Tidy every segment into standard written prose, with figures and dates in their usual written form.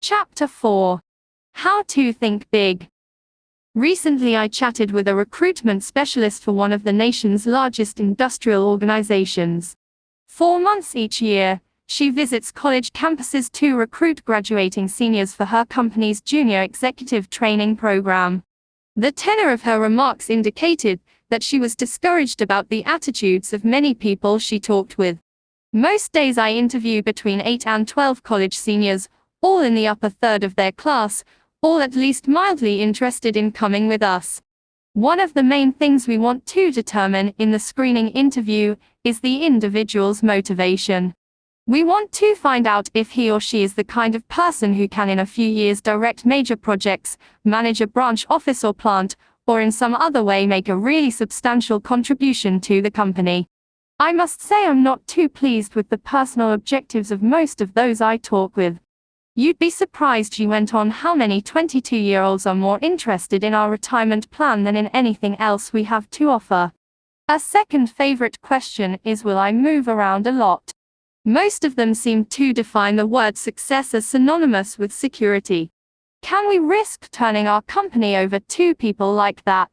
Chapter 4. How to Think Big. Recently I chatted with a recruitment specialist for one of the nation's largest industrial organizations. 4 months each year, she visits college campuses to recruit graduating seniors for her company's junior executive training program. The tenor of her remarks indicated that she was discouraged about the attitudes of many people she talked with. Most days I interview between 8 and 12 college seniors, all in the upper third of their class, all at least mildly interested in coming with us. One of the main things we want to determine in the screening interview is the individual's motivation. We want to find out if he or she is the kind of person who can in a few years direct major projects, manage a branch office or plant, or in some other way make a really substantial contribution to the company. I must say I'm not too pleased with the personal objectives of most of those I talk with. You'd be surprised, she went on, how many 22-year-olds are more interested in our retirement plan than in anything else we have to offer. A second favorite question is, will I move around a lot? Most of them seem to define the word success as synonymous with security. Can we risk turning our company over to people like that?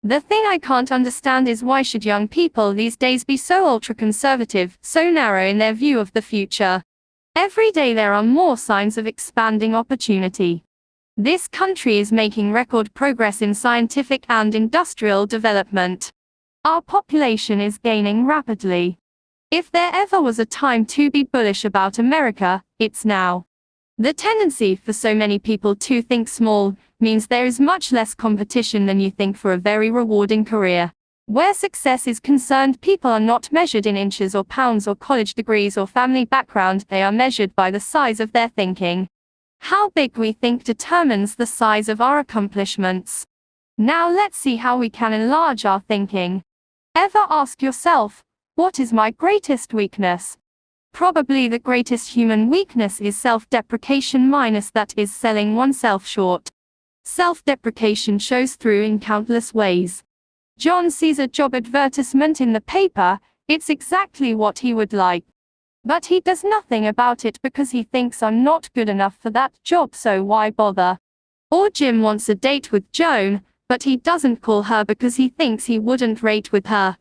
The thing I can't understand is, why should young people these days be so ultra-conservative, so narrow in their view of the future? Every day there are more signs of expanding opportunity. This country is making record progress in scientific and industrial development. Our population is gaining rapidly. If there ever was a time to be bullish about America, it's now. The tendency for so many people to think small means there is much less competition than you think for a very rewarding career. Where success is concerned, people are not measured in inches or pounds or college degrees or family background, they are measured by the size of their thinking. How big we think determines the size of our accomplishments. Now let's see how we can enlarge our thinking. Ever ask yourself, what is my greatest weakness? Probably the greatest human weakness is self-deprecation, that is, selling oneself short. Self-deprecation shows through in countless ways. John sees a job advertisement in the paper, it's exactly what he would like. But he does nothing about it because he thinks, I'm not good enough for that job, so why bother? Or Jim wants a date with Joan, but he doesn't call her because he thinks he wouldn't rate with her.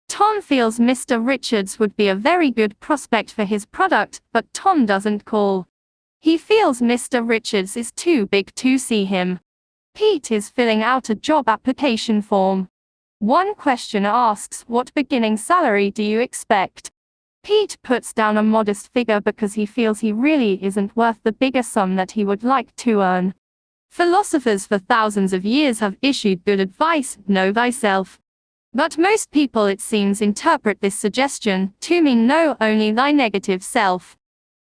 Tom feels Mr. Richards would be a very good prospect for his product, but Tom doesn't call. He feels Mr. Richards is too big to see him. Pete is filling out a job application form. One question asks, what beginning salary do you expect? Pete puts down a modest figure because he feels he really isn't worth the bigger sum that he would like to earn. Philosophers for thousands of years have issued good advice, know thyself. But most people, it seems, interpret this suggestion to mean know only thy negative self.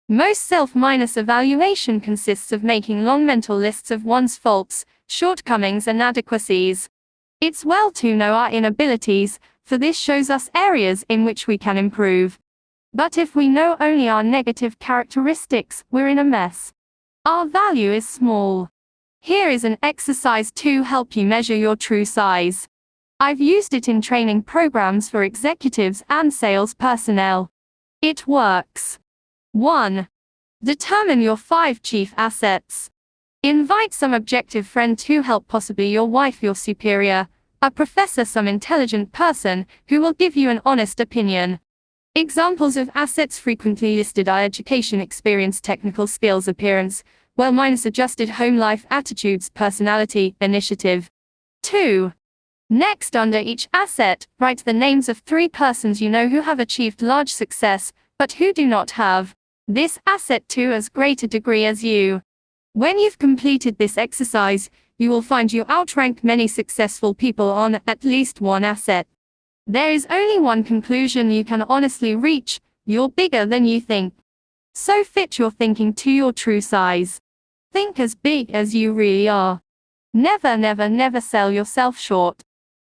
Most self-evaluation consists of making long mental lists of one's faults, shortcomings and inadequacies. It's well to know our inabilities, for this shows us areas in which we can improve. But if we know only our negative characteristics, we're in a mess. Our value is small. Here is an exercise to help you measure your true size. I've used it in training programs for executives and sales personnel. It works. 1. Determine your 5 chief assets. Invite some objective friend to help, possibly your wife, your superior, a professor, some intelligent person who will give you an honest opinion. Examples of assets frequently listed are education, experience, technical skills, appearance, well-adjusted home life, attitudes, personality, initiative. 2. Next, under each asset, write the names of 3 persons you know who have achieved large success, but who do not have this asset to as great a degree as you. When you've completed this exercise, you will find you outrank many successful people on at least one asset. There is only one conclusion you can honestly reach: you're bigger than you think. So fit your thinking to your true size. Think as big as you really are. Never, never, never sell yourself short.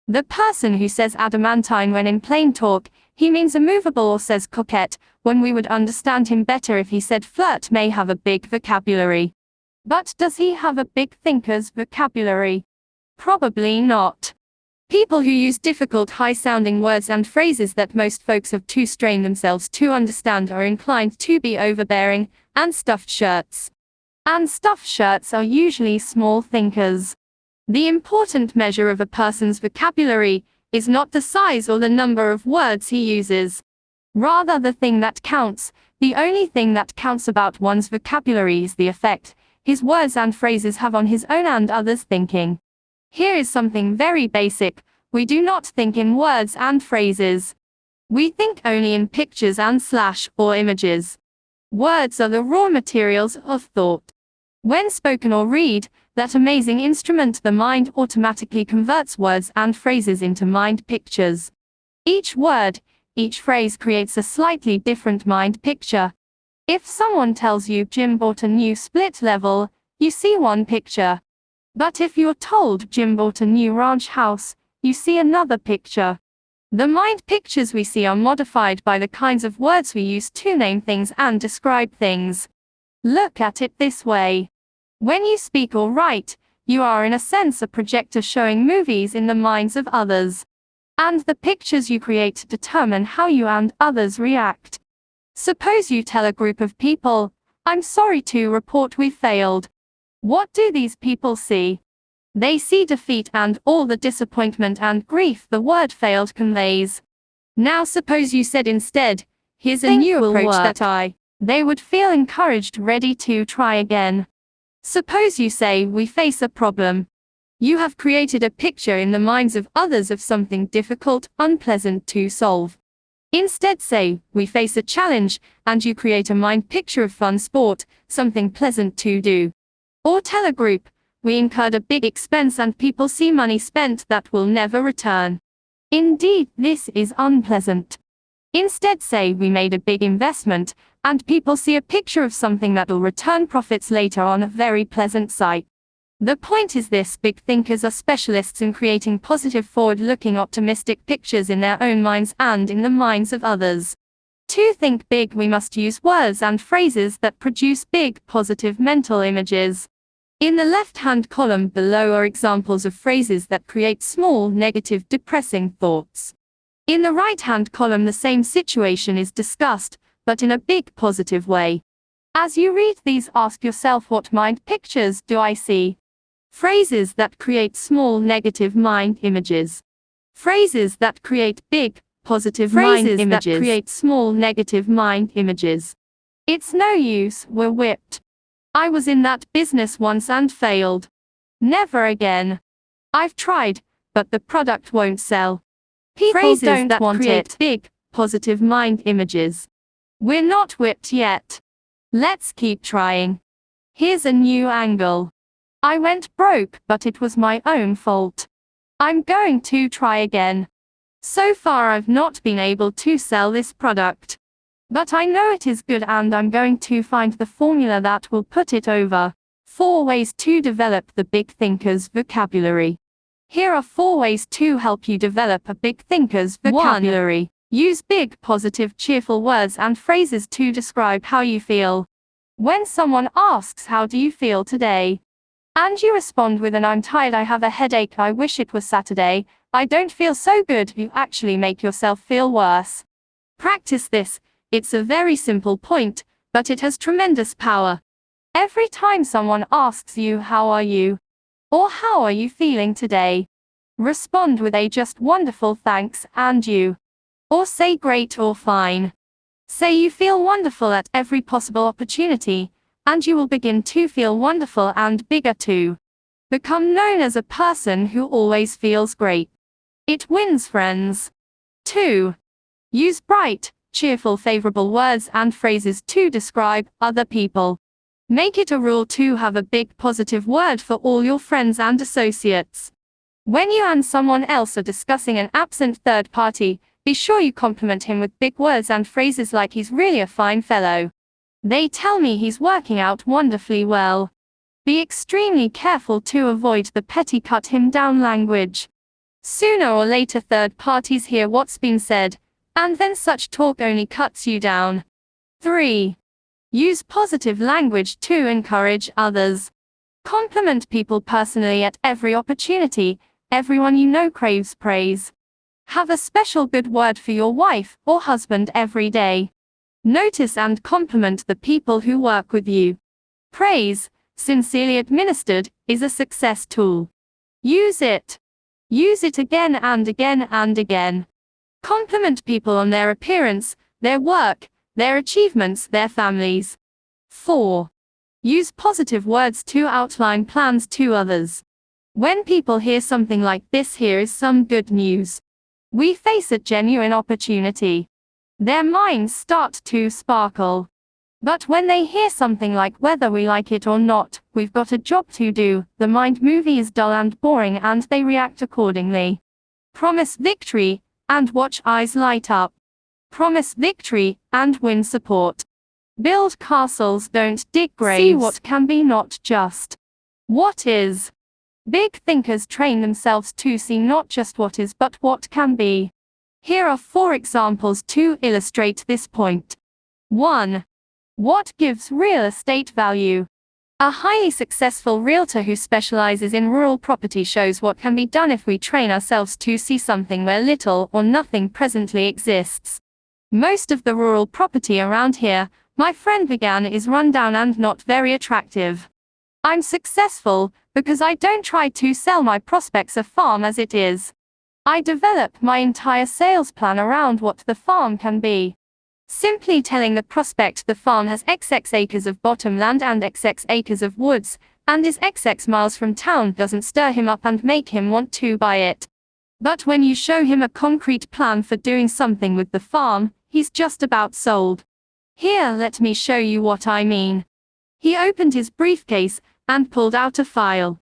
The person who says adamantine when in plain talk, he means immovable, or says coquette, when we would understand him better if he said flirt, may have a big vocabulary. But does he have a big thinker's vocabulary? Probably not. People who use difficult high-sounding words and phrases that most folks have to strain themselves to understand are inclined to be overbearing and stuffed shirts. and stuffed shirts are usually small thinkers. The important measure of a person's vocabulary is not the size or the number of words he uses. Rather, the thing that counts, the only thing that counts about one's vocabulary is the effect his words and phrases have on his own and others' thinking. Here is something very basic: we do not think in words and phrases. We think only in pictures and or images. Words are the raw materials of thought. When spoken or read, that amazing instrument, the mind, automatically converts words and phrases into mind pictures. Each word, each phrase creates a slightly different mind picture. If someone tells you Jim bought a new split level, you see one picture. But if you're told Jim bought a new ranch house, you see another picture. The mind pictures we see are modified by the kinds of words we use to name things and describe things. Look at it this way. When you speak or write, you are in a sense a projector showing movies in the minds of others. And the pictures you create determine how you and others react. Suppose you tell a group of people, "I'm sorry to report we failed." What do these people see? They see defeat and all the disappointment and grief the word failed conveys. Now suppose you said instead, "Here's a new approach that they would feel encouraged, ready to try again." Suppose you say, "We face a problem." You have created a picture in the minds of others of something difficult, unpleasant to solve. Instead say, "We face a challenge," and you create a mind picture of fun sport, something pleasant to do. Or tell a group, "We incurred a big expense," and people see money spent that will never return. Indeed, this is unpleasant. Instead say, "We made a big investment," and people see a picture of something that will return profits later on, a very pleasant sight. The point is this: big thinkers are specialists in creating positive, forward-looking, optimistic pictures in their own minds and in the minds of others. To think big, we must use words and phrases that produce big, positive mental images. In the left-hand column below are examples of phrases that create small, negative, depressing thoughts. In the right-hand column, the same situation is discussed, but in a big, positive way. As you read these, ask yourself, what mind pictures do I see? Phrases that create small, negative mind images. Phrases that create big, positive mind images. Phrases that create small, negative mind images. It's no use, we're whipped. I was in that business once and failed. Never again. I've tried, but the product won't sell. People don't want it. Big, positive mind images. We're not whipped yet. Let's keep trying. Here's a new angle. I went broke, but it was my own fault. I'm going to try again. So far I've not been able to sell this product. But I know it is good and I'm going to find the formula that will put it over. 4 ways to develop the big thinker's vocabulary. Here are 4 ways to help you develop a big thinker's vocabulary. 1. Use big, positive, cheerful words and phrases to describe how you feel. When someone asks, "How do you feel today?" and you respond with an "I'm tired, I have a headache, I wish it was Saturday, I don't feel so good," you actually make yourself feel worse. Practice this. It's a very simple point, but it has tremendous power. Every time someone asks you, "How are you?" or "How are you feeling today?" respond with a "Just wonderful, thanks, and you?" or say "Great" or "Fine." Say you feel wonderful at every possible opportunity, and you will begin to feel wonderful and bigger too. Become known as a person who always feels great. It wins friends. 2. Use bright, cheerful, favorable words and phrases to describe other people. Make it a rule to have a big positive word for all your friends and associates. When you and someone else are discussing an absent third party, be sure you compliment him with big words and phrases like, "He's really a fine fellow. They tell me he's working out wonderfully well." Be extremely careful to avoid the petty cut him down language. Sooner or later third parties hear what's been said, and then such talk only cuts you down. 3. Use positive language to encourage others. Compliment people personally at every opportunity. Everyone you know craves praise. Have a special good word for your wife or husband every day. Notice and compliment the people who work with you. Praise, sincerely administered, is a success tool. Use it. Use it again and again and again. Compliment people on their appearance, their work, their achievements, their families. 4. Use positive words to outline plans to others. When people hear something like this, here is some good news, we face a genuine opportunity. Their minds start to sparkle. But when they hear something like whether we like it or not, we've got a job to do, the mind movie is dull and boring and they react accordingly. Promise victory, and watch eyes light up. Promise victory, and win support. Build castles, don't dig graves. See what can be, not just what is. Big thinkers train themselves to see not just what is but what can be. Here are 4 examples to illustrate this point. 1. What gives real estate value? A highly successful realtor who specializes in rural property shows what can be done if we train ourselves to see something where little or nothing presently exists. Most of the rural property around here, my friend began, is rundown and not very attractive. I'm successful because I don't try to sell my prospects a farm as it is. I develop my entire sales plan around what the farm can be. Simply telling the prospect the farm has XX acres of bottom land and XX acres of woods, and is XX miles from town doesn't stir him up and make him want to buy it. But when you show him a concrete plan for doing something with the farm, he's just about sold. Here, let me show you what I mean. He opened his briefcase and pulled out a file.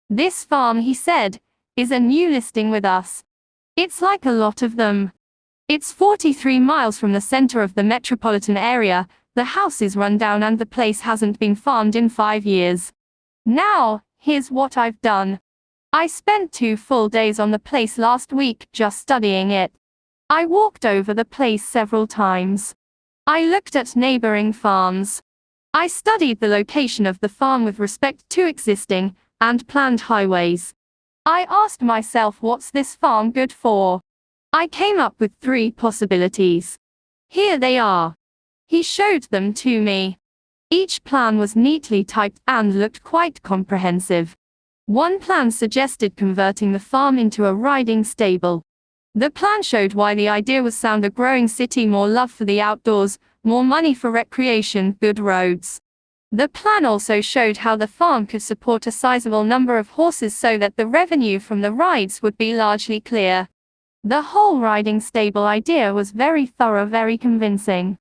This farm, he said, is a new listing with us. It's like a lot of them. It's 43 miles from the center of the metropolitan area, the house is run down and the place hasn't been farmed in 5 years. Now, here's what I've done. I spent 2 full days on the place last week just studying it. I walked over the place several times. I looked at neighboring farms. I studied the location of the farm with respect to existing and planned highways. I asked myself, what's this farm good for? I came up with 3 possibilities. Here they are. He showed them to me. Each plan was neatly typed and looked quite comprehensive. One plan suggested converting the farm into a riding stable. The plan showed why the idea was sound: a growing city, more love for the outdoors, more money for recreation, good roads. The plan also showed how the farm could support a sizable number of horses so that the revenue from the rides would be largely clear. The whole riding stable idea was very thorough, very convincing.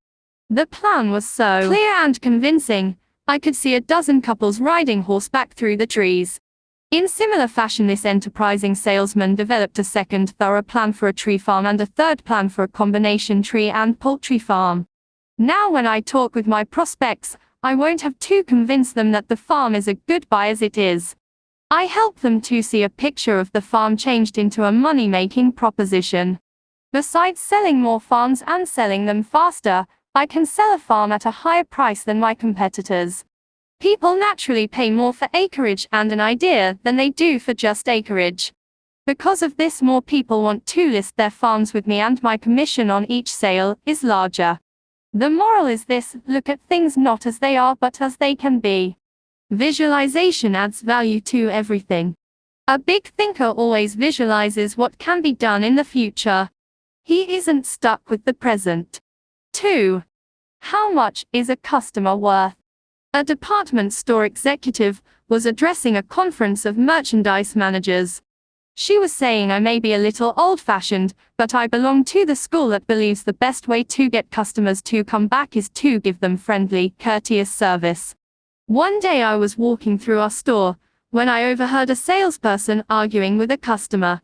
The plan was so clear and convincing, I could see a dozen couples riding horseback through the trees. In similar fashion, this enterprising salesman developed a second thorough plan for a tree farm and a third plan for a combination tree and poultry farm. Now when I talk with my prospects, I won't have to convince them that the farm is a good buy as it is. I help them to see a picture of the farm changed into a money-making proposition. Besides selling more farms and selling them faster, I can sell a farm at a higher price than my competitors. People naturally pay more for acreage and an idea than they do for just acreage. Because of this, more people want to list their farms with me and my commission on each sale is larger. The moral is this: look at things not as they are but as they can be. Visualization adds value to everything. A big thinker always visualizes what can be done in the future. He isn't stuck with the present. 2. How much is a customer worth? A department store executive was addressing a conference of merchandise managers. She was saying, I may be a little old-fashioned, but I belong to the school that believes the best way to get customers to come back is to give them friendly, courteous service. One day I was walking through our store when I overheard a salesperson arguing with a customer.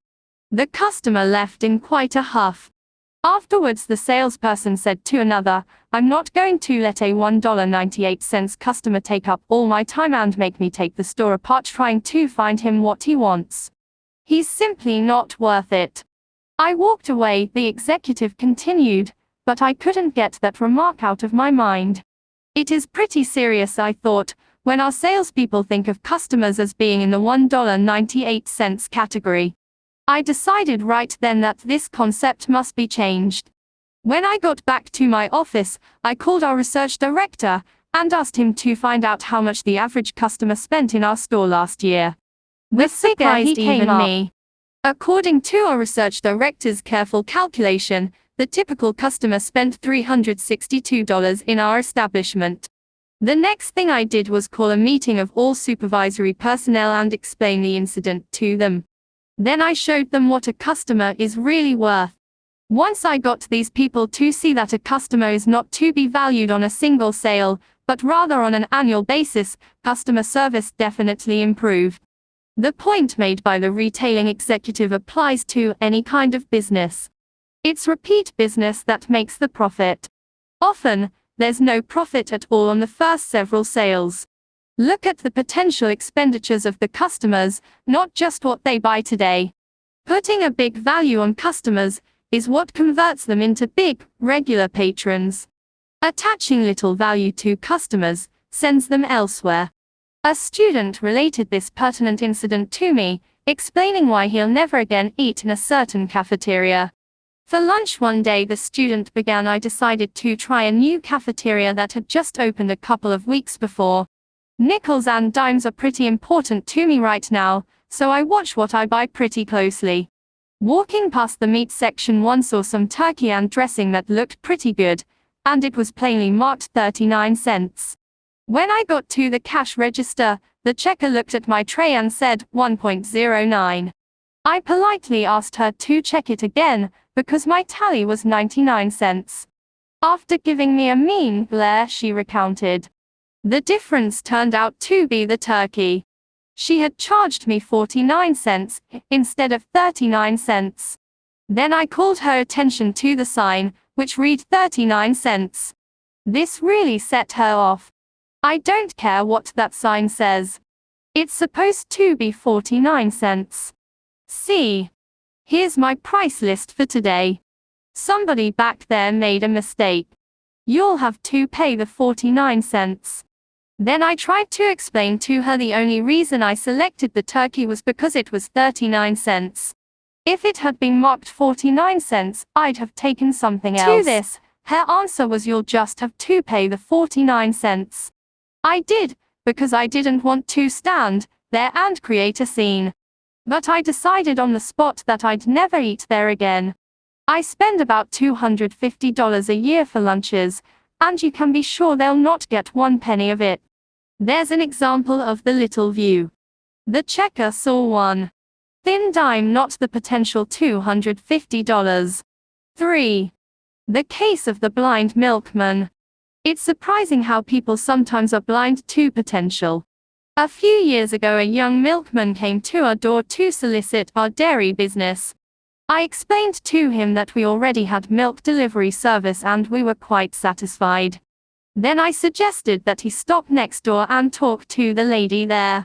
The customer left in quite a huff. Afterwards, the salesperson said to another, I'm not going to let a $1.98 customer take up all my time and make me take the store apart trying to find him what he wants. He's simply not worth it. I walked away, the executive continued, but I couldn't get that remark out of my mind. It is pretty serious, I thought, when our salespeople think of customers as being in the $1.98 category. I decided right then that this concept must be changed. When I got back to my office, I called our research director and asked him to find out how much the average customer spent in our store last year. This surprised even me. According to our research director's careful calculation, the typical customer spent $362 in our establishment. The next thing I did was call a meeting of all supervisory personnel and explain the incident to them. Then I showed them what a customer is really worth. Once I got these people to see that a customer is not to be valued on a single sale, but rather on an annual basis, customer service definitely improved. The point made by the retailing executive applies to any kind of business. It's repeat business that makes the profit. Often, there's no profit at all on the first several sales. Look at the potential expenditures of the customers, not just what they buy today. Putting a big value on customers is what converts them into big, regular patrons. Attaching little value to customers sends them elsewhere. A student related this pertinent incident to me, explaining why he'll never again eat in a certain cafeteria. For lunch one day the student began, I decided to try a new cafeteria that had just opened a couple of weeks before. Nickels and dimes are pretty important to me right now, so I watch what I buy pretty closely. Walking past the meat section one saw some turkey and dressing that looked pretty good, and it was plainly marked 39 cents. When I got to the cash register, the checker looked at my tray and said 1.09. I politely asked her to check it again, because my tally was 99 cents. After giving me a mean glare, she recounted. The difference turned out to be the turkey. She had charged me 49 cents, instead of 39 cents. Then I called her attention to the sign, which read 39 cents. This really set her off. I don't care what that sign says. It's supposed to be 49 cents. See? Here's my price list for today. Somebody back there made a mistake. You'll have to pay the 49 cents. Then I tried to explain to her the only reason I selected the turkey was because it was 39 cents. If it had been marked 49 cents, I'd have taken something else. To this, her answer was, you'll just have to pay the 49 cents. I did, because I didn't want to stand there and create a scene. But I decided on the spot that I'd never eat there again. I spend about $250 a year for lunches, and you can be sure they'll not get 1 penny of it. There's an example of the little view. The checker saw one thin dime, not the potential $250. 3. The case of the blind milkman. It's surprising how people sometimes are blind to potential. A few years ago a young milkman came to our door to solicit our dairy business. I explained to him that we already had milk delivery service and we were quite satisfied. Then I suggested that he stop next door and talk to the lady there.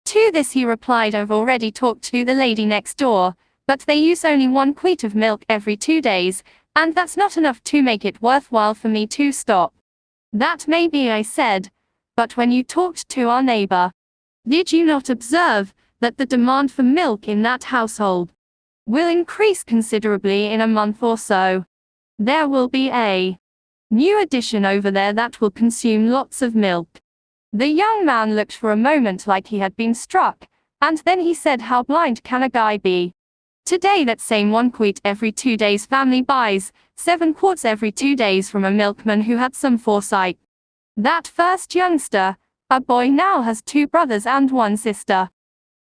To this he replied, I've already talked to the lady next door, but they use only 1 quart of milk every 2 days, and that's not enough to make it worthwhile for me to stop. That may be, I said, but when you talked to our neighbor, did you not observe that the demand for milk in that household will increase considerably in a month or so? There will be a new addition over there that will consume lots of milk. The young man looked for a moment like he had been struck, and then he said, how blind can a guy be? Today that same 1 quart every 2 days family buys 7 quarts every 2 days from a milkman who had some foresight. That first youngster, a boy, now has 2 brothers and 1 sister.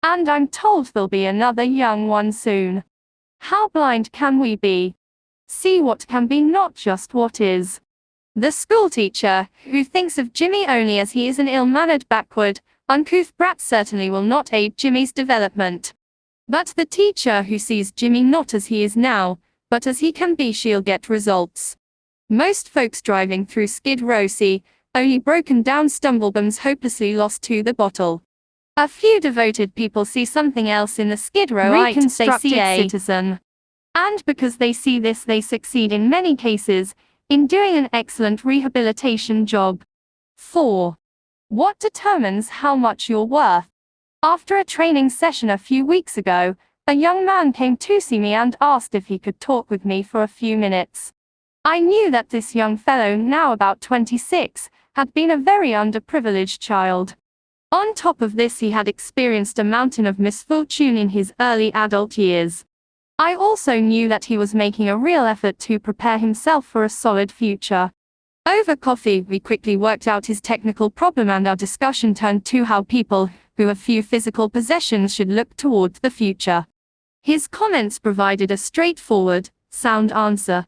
And I'm told there'll be another young one soon. How blind can we be? See what can be, not just what is. The schoolteacher, who thinks of Jimmy only as he is an ill-mannered, backward, uncouth brat, certainly will not aid Jimmy's development. But the teacher who sees Jimmy not as he is now, but as he can be, she'll get results. Most folks driving through Skid Row see only broken down stumblebums hopelessly lost to the bottle. A few devoted people see something else in the Skid Row reconstructed citizen. And because they see this, they succeed in many cases in doing an excellent rehabilitation job. 4. What determines how much you're worth? After a training session a few weeks ago, a young man came to see me and asked if he could talk with me for a few minutes. I knew that this young fellow, now about 26, had been a very underprivileged child. On top of this, he had experienced a mountain of misfortune in his early adult years. I also knew that he was making a real effort to prepare himself for a solid future. Over coffee, we quickly worked out his technical problem, and our discussion turned to how people who have few physical possessions should look toward the future. His comments provided a straightforward, sound answer.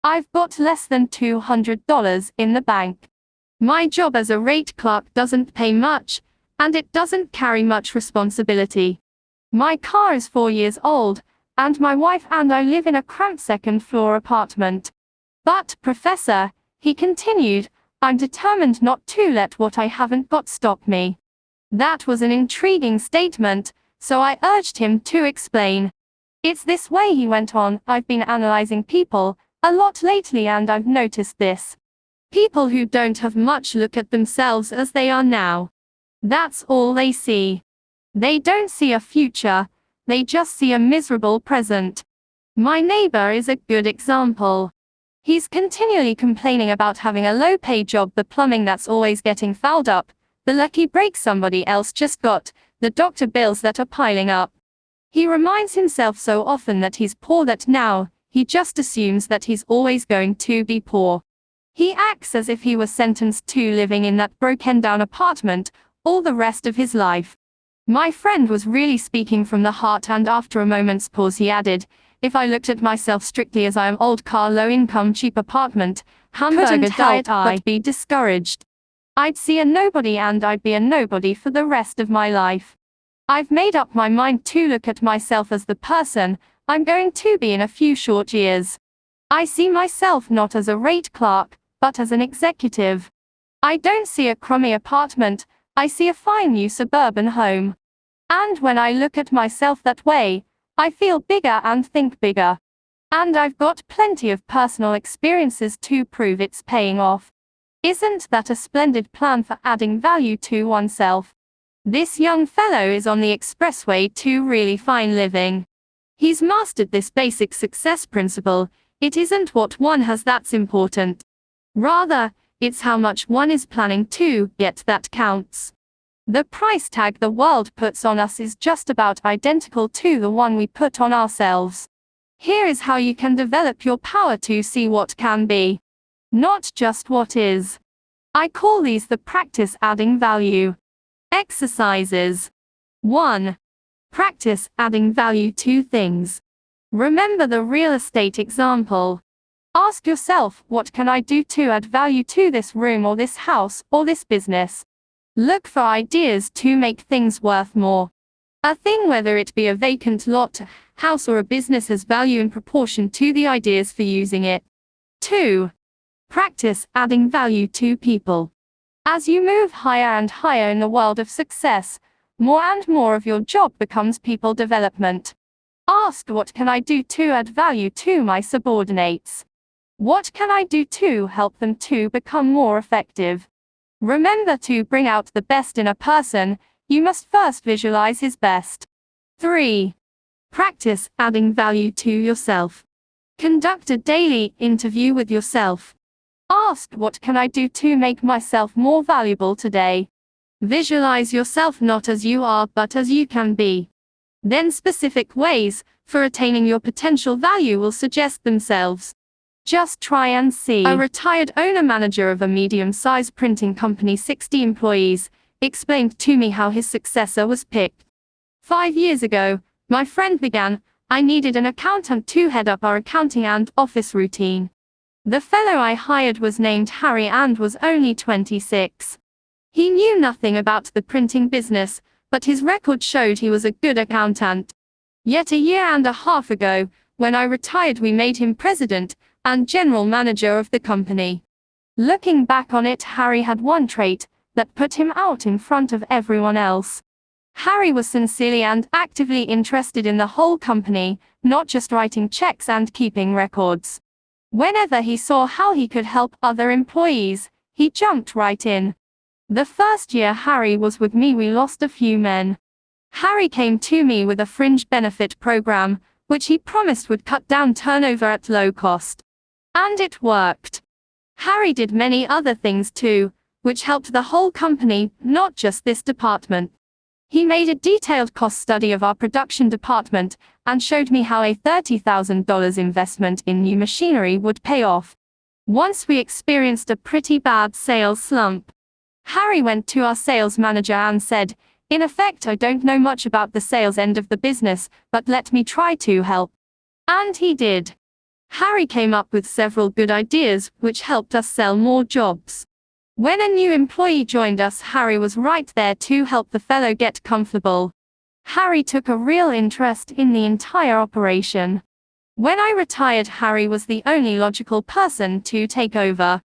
I've got less than $200 in the bank. My job as a rate clerk doesn't pay much, and it doesn't carry much responsibility. My car is 4 years old, and my wife and I live in a cramped second-floor apartment. But, Professor, he continued, I'm determined not to let what I haven't got stop me. That was an intriguing statement, so I urged him to explain. It's this way, he went on. I've been analyzing people a lot lately, and I've noticed this. People who don't have much look at themselves as they are now. That's all they see. They don't see a future, they just see a miserable present. My neighbor is a good example. He's continually complaining about having a low-paid job, the plumbing that's always getting fouled up, the lucky break somebody else just got, the doctor bills that are piling up. He reminds himself so often that he's poor that now, he just assumes that he's always going to be poor. He acts as if he was sentenced to living in that broken-down apartment all the rest of his life. My friend was really speaking from the heart, and after a moment's pause he added, if I looked at myself strictly as I am, old car, low income, cheap apartment, hamburger diet, but be discouraged. I'd see a nobody, and I'd be a nobody for the rest of my life. I've made up my mind to look at myself as the person I'm going to be in a few short years. I see myself not as a rate clerk, but as an executive. I don't see a crummy apartment, I see a fine new suburban home. And when I look at myself that way, I feel bigger and think bigger. And I've got plenty of personal experiences to prove it's paying off. Isn't that a splendid plan for adding value to oneself? This young fellow is on the expressway to really fine living. He's mastered this basic success principle. It isn't what one has that's important. Rather, it's how much one is planning to get that counts. The price tag the world puts on us is just about identical to the one we put on ourselves. Here is how you can develop your power to see what can be, not just what is. I call these the practice adding value exercises. 1. Practice adding value to things. Remember the real estate example. Ask yourself, what can I do to add value to this room or this house or this business? Look for ideas to make things worth more. A thing, whether it be a vacant lot, house, or a business, has value in proportion to the ideas for using it. 2. Practice adding value to people. As you move higher and higher in the world of success, more and more of your job becomes people development. Ask, what can I do to add value to my subordinates? What can I do to help them to become more effective? Remember, to bring out the best in a person, you must first visualize his best. 3. Practice adding value to yourself. Conduct a daily interview with yourself. Ask, what can I do to make myself more valuable today? Visualize yourself not as you are, but as you can be. Then specific ways for attaining your potential value will suggest themselves. Just try and see. A retired owner-manager of a medium-sized printing company, 60 employees, explained to me how his successor was picked. 5 years ago, my friend began, I needed an accountant to head up our accounting and office routine. The fellow I hired was named Harry and was only 26. He knew nothing about the printing business, but his record showed he was a good accountant. Yet a year and a half ago, when I retired, we made him president and general manager of the company. Looking back on it, Harry had one trait that put him out in front of everyone else. Harry was sincerely and actively interested in the whole company, not just writing checks and keeping records. Whenever he saw how he could help other employees, he jumped right in. The first year Harry was with me, we lost a few men. Harry came to me with a fringe benefit program, which he promised would cut down turnover at low cost. And it worked. Harry did many other things too, which helped the whole company, not just this department. He made a detailed cost study of our production department and showed me how a $30,000 investment in new machinery would pay off. Once we experienced a pretty bad sales slump. Harry went to our sales manager and said, "In effect, I don't know much about the sales end of the business, but let me try to help." And he did. Harry came up with several good ideas, which helped us sell more jobs. When a new employee joined us, Harry was right there to help the fellow get comfortable. Harry took a real interest in the entire operation. When I retired, Harry was the only logical person to take over.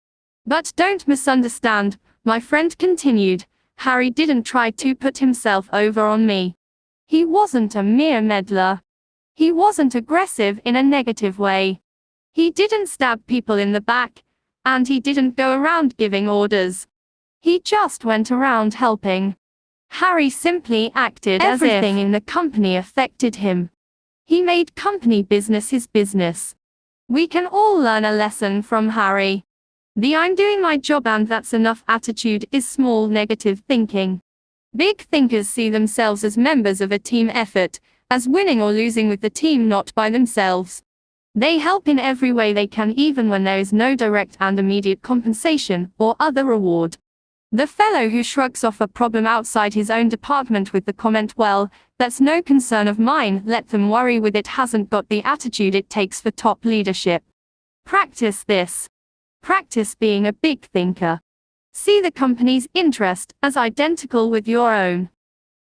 But don't misunderstand, my friend continued, Harry didn't try to put himself over on me. He wasn't a mere meddler. He wasn't aggressive in a negative way. He didn't stab people in the back, and he didn't go around giving orders. He just went around helping. Harry simply acted as if everything in the company affected him. He made company business his business. We can all learn a lesson from Harry. The "I'm doing my job and that's enough" attitude is small negative thinking. Big thinkers see themselves as members of a team effort, as winning or losing with the team, not by themselves. They help in every way they can, even when there is no direct and immediate compensation or other reward. The fellow who shrugs off a problem outside his own department with the comment, "Well, that's no concern of mine, let them worry with it," hasn't got the attitude it takes for top leadership. Practice this. Practice being a big thinker. See the company's interest as identical with your own.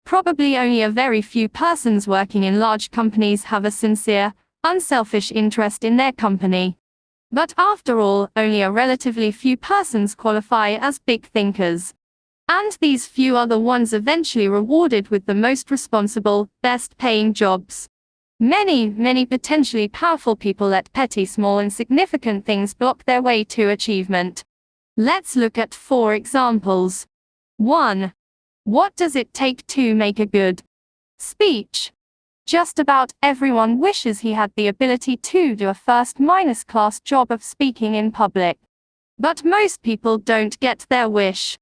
Probably only a very few persons working in large companies have a sincere, unselfish interest in their company. But after all, only a relatively few persons qualify as big thinkers. And these few are the ones eventually rewarded with the most responsible, best-paying jobs. Many potentially powerful people let petty, small, insignificant things block their way to achievement. Let's look at 4 examples. 1. What does it take to make a good speech? Just about everyone wishes he had the ability to do a first-class job of speaking in public. But most people don't get their wish.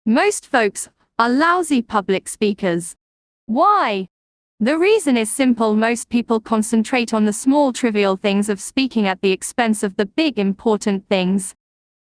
Most folks are lousy public speakers. Why? The reason is simple: most people concentrate on the small, trivial things of speaking at the expense of the big, important things.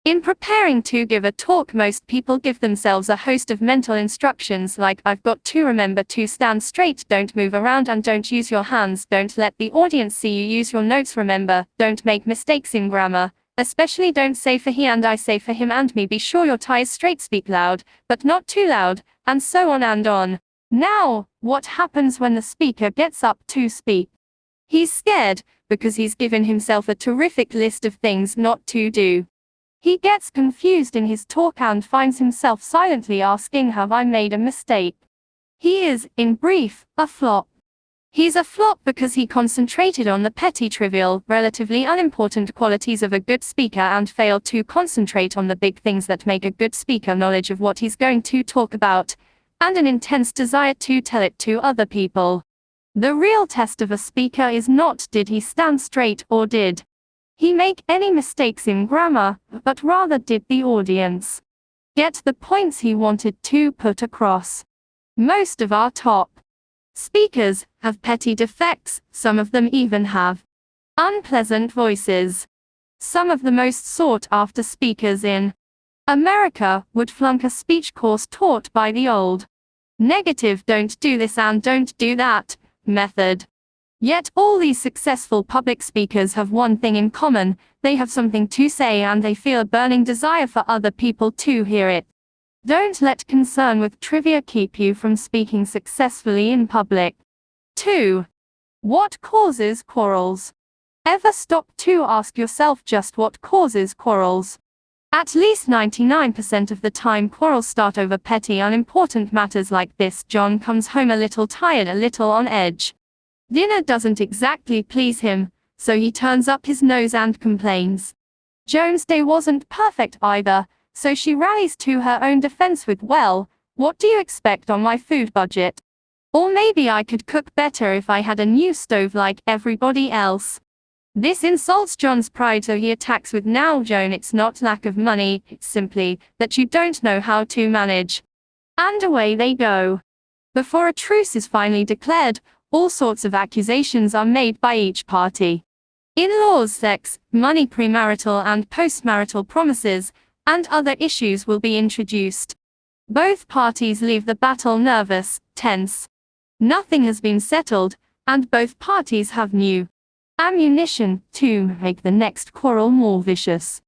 In preparing to give a talk, most people give themselves a host of mental instructions like, "I've got to remember to stand straight, don't move around, and don't use your hands, don't let the audience see you use your notes, remember, don't make mistakes in grammar, especially don't say for he and I, say for him and me, be sure your tie is straight, speak loud, but not too loud," and so on and on. Now, what happens when the speaker gets up to speak? He's scared, because he's given himself a terrific list of things not to do. He gets confused in his talk and finds himself silently asking, "Have I made a mistake?" He is, in brief, a flop. He's a flop because he concentrated on the petty, trivial, relatively unimportant qualities of a good speaker and failed to concentrate on the big things that make a good speaker: knowledge of what he's going to talk about, and an intense desire to tell it to other people. The real test of a speaker is not did he stand straight or did he make any mistakes in grammar, but rather did the audience get the points he wanted to put across. Most of our top speakers have petty defects, some of them even have unpleasant voices. Some of the most sought-after speakers in America would flunk a speech course taught by the old negative "don't do this and don't do that" method. Yet all these successful public speakers have one thing in common: they have something to say and they feel a burning desire for other people to hear it. Don't let concern with trivia keep you from speaking successfully in public. 2. What causes quarrels? Ever stop to ask yourself just what causes quarrels? At least 99% of the time, quarrels start over petty, unimportant matters like this: John comes home a little tired, a little on edge. Dinner doesn't exactly please him, so he turns up his nose and complains. Joan's day wasn't perfect either, so she rallies to her own defense with, "Well, what do you expect on my food budget? Or maybe I could cook better if I had a new stove like everybody else." This insults John's pride, so he attacks with, "Now, Joan, it's not lack of money, it's simply that you don't know how to manage." And away they go. Before a truce is finally declared, all sorts of accusations are made by each party. In-laws, sex, money, premarital and postmarital promises, and other issues will be introduced. Both parties leave the battle nervous, tense. Nothing has been settled, and both parties have new ammunition to make the next quarrel more vicious.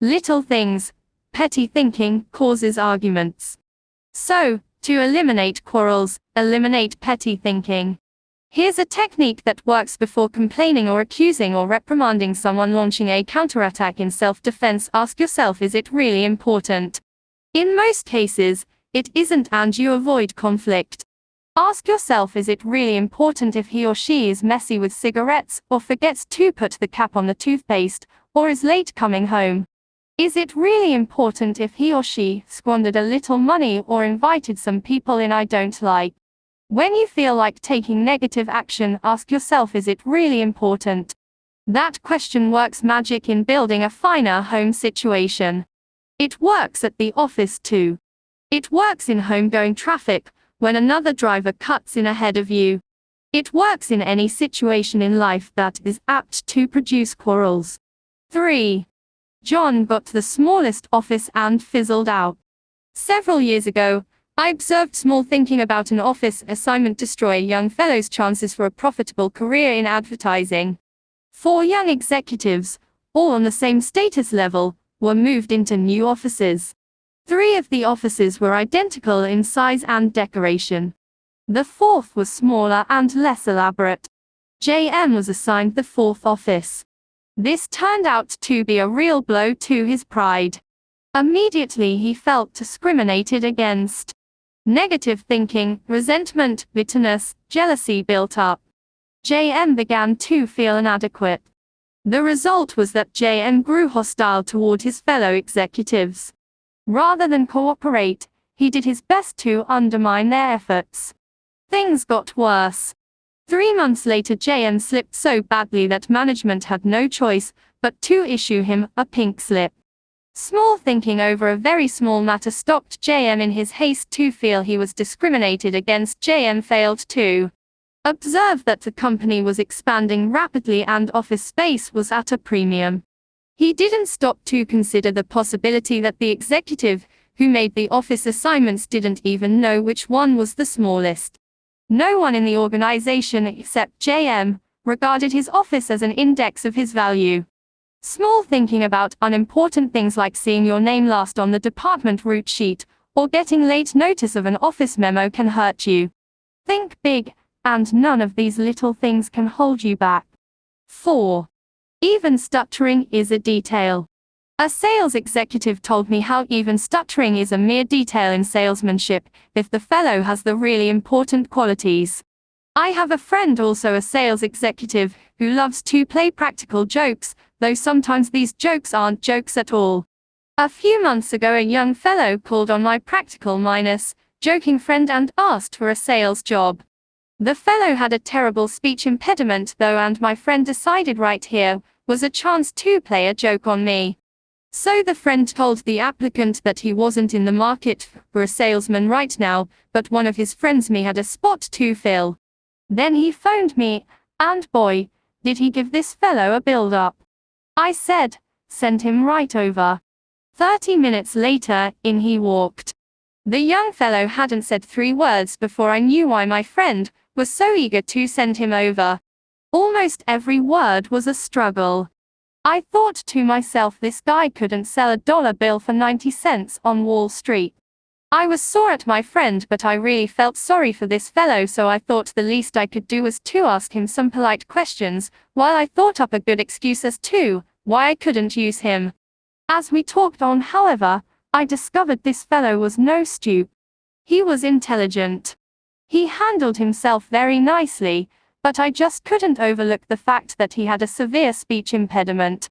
Little things, petty thinking, causes arguments. So, to eliminate quarrels, eliminate petty thinking. Here's a technique that works before complaining or accusing or reprimanding someone launching a counterattack in self-defense. Ask yourself, is it really important? In most cases, it isn't, and you avoid conflict. Ask yourself, is it really important if he or she is messy with cigarettes, or forgets to put the cap on the toothpaste, or is late coming home? Is it really important if he or she squandered a little money or invited some people in I don't like? When you feel like taking negative action, ask yourself, is it really important? That question works magic in building a finer home situation. It works at the office too. It works in homegoing traffic, when another driver cuts in ahead of you. It works in any situation in life that is apt to produce quarrels. 3. John got the smallest office and fizzled out. Several years ago, I observed small thinking about an office assignment destroy a young fellow's chances for a profitable career in advertising. 4 young executives, all on the same status level, were moved into new offices. 3 of the offices were identical in size and decoration. The 4th was smaller and less elaborate. JM was assigned the 4th office. This turned out to be a real blow to his pride. Immediately he felt discriminated against. Negative thinking, resentment, bitterness, jealousy built up. JM began to feel inadequate. The result was that JM grew hostile toward his fellow executives. Rather than cooperate, he did his best to undermine their efforts. Things got worse. 3 months later, JM slipped so badly that management had no choice but to issue him a pink slip. Small thinking over a very small matter stopped JM in his haste to feel he was discriminated against. JM failed to observe that the company was expanding rapidly and office space was at a premium. He didn't stop to consider the possibility that the executive who made the office assignments didn't even know which one was the smallest. No one in the organization except JM regarded his office as an index of his value. Small thinking about unimportant things like seeing your name last on the department route sheet or getting late notice of an office memo can hurt you. Think big, and none of these little things can hold you back. 4. Even stuttering is a detail. A sales executive told me how even stuttering is a mere detail in salesmanship, if the fellow has the really important qualities. I have a friend, also a sales executive, who loves to play practical jokes, though sometimes these jokes aren't jokes at all. A few months ago, a young fellow called on my practical minus joking friend and asked for a sales job. The fellow had a terrible speech impediment though, and my friend decided right here was a chance to play a joke on me. So the friend told the applicant that he wasn't in the market for a salesman right now, but one of his friends me had a spot to fill. Then he phoned me, and boy, did he give this fellow a build-up. I said, send him right over. 30 minutes later, in he walked. The young fellow hadn't said 3 words before I knew why my friend was so eager to send him over. Almost every word was a struggle. I thought to myself, this guy couldn't sell a dollar bill for 90 cents on Wall Street. I was sore at my friend, but I really felt sorry for this fellow, so I thought the least I could do was to ask him some polite questions, while I thought up a good excuse as to why I couldn't use him. As we talked on, however, I discovered this fellow was no stoop. He was intelligent. He handled himself very nicely, but I just couldn't overlook the fact that he had a severe speech impediment.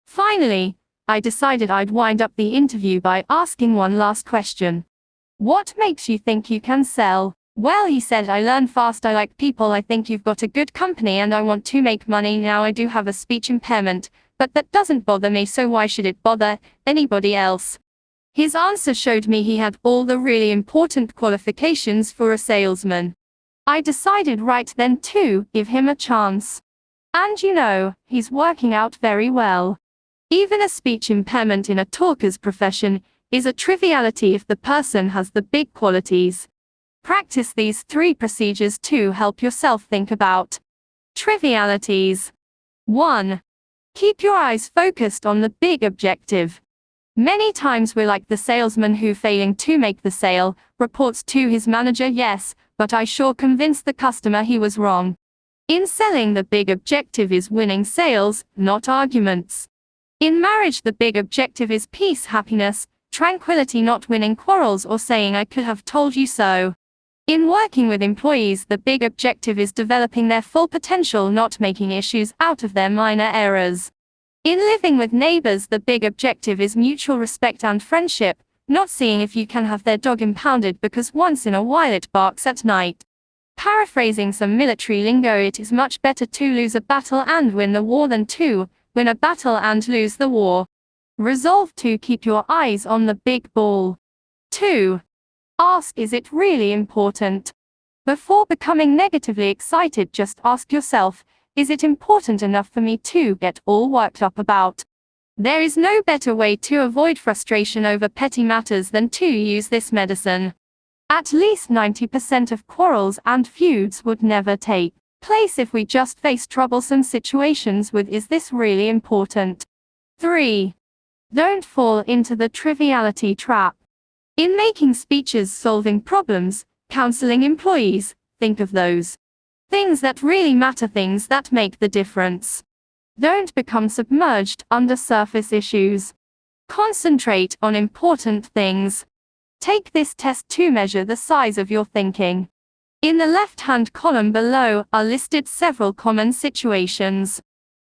Finally, I decided I'd wind up the interview by asking one last question. What makes you think you can sell? Well, he said, I learn fast, I like people, I think you've got a good company and I want to make money. Now I do have a speech impairment, but that doesn't bother me, so why should it bother anybody else? His answer showed me he had all the really important qualifications for a salesman. I decided right then to give him a chance. And he's working out very well. Even a speech impairment in a talker's profession is a triviality if the person has the big qualities. Practice these 3 procedures to help yourself think about trivialities. 1. Keep your eyes focused on the big objective. Many times we're like the salesman who, failing to make the sale, reports to his manager, yes, but I sure convinced the customer he was wrong. In selling, the big objective is winning sales, not arguments. In marriage, the big objective is peace, happiness, tranquility, not winning quarrels or saying I could have told you so. In working with employees, the big objective is developing their full potential, not making issues out of their minor errors. In living with neighbors, the big objective is mutual respect and friendship, not seeing if you can have their dog impounded because once in a while it barks at night. Paraphrasing some military lingo, it is much better to lose a battle and win the war than to win a battle and lose the war. Resolve to keep your eyes on the big ball. 2. Ask, is it really important? Before becoming negatively excited, just ask yourself, is it important enough for me to get all worked up about? There is no better way to avoid frustration over petty matters than to use this medicine. At least 90% of quarrels and feuds would never take place if we just face troublesome situations with, is this really important? 3. Don't fall into the triviality trap. In making speeches, solving problems, counseling employees, think of those things that really matter, things that make the difference. Don't become submerged under surface issues. Concentrate on important things. Take this test to measure the size of your thinking. In the left-hand column below are listed several common situations.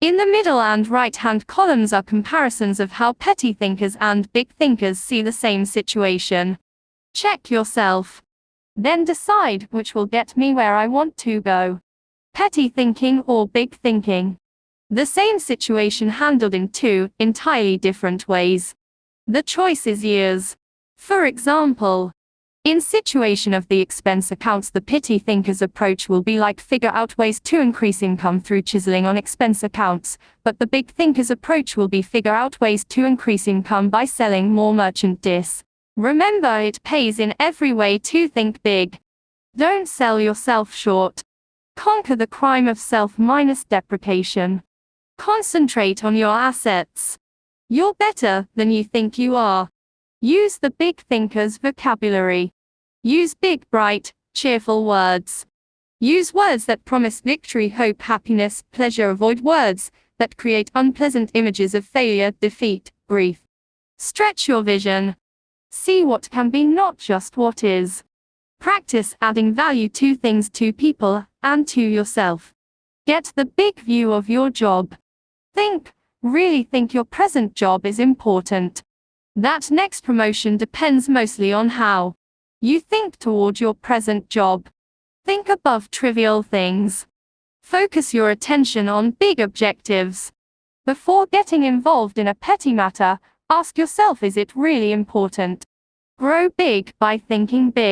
In the middle and right-hand columns are comparisons of how petty thinkers and big thinkers see the same situation. Check yourself. Then decide which will get me where I want to go. Petty thinking or big thinking. The same situation handled in 2 entirely different ways. The choice is yours. For example, in situation of the expense accounts, the petty thinker's approach will be like figure out ways to increase income through chiseling on expense accounts, but the big thinker's approach will be figure out ways to increase income by selling more merchandise. Remember, it pays in every way to think big. Don't sell yourself short. Conquer the crime of self-deprecation. Concentrate on your assets. You're better than you think you are. Use the big thinker's vocabulary. Use big, bright, cheerful words. Use words that promise victory, hope, happiness, pleasure. Avoid words that create unpleasant images of failure, defeat, grief. Stretch your vision. See what can be, not just what is. Practice adding value to things, to people, and to yourself. Get the big view of your job. Really think your present job is important. That next promotion depends mostly on how you think toward your present job. Think above trivial things. Focus your attention on big objectives. Before getting involved in a petty matter, ask yourself, is it really important? Grow big by thinking big.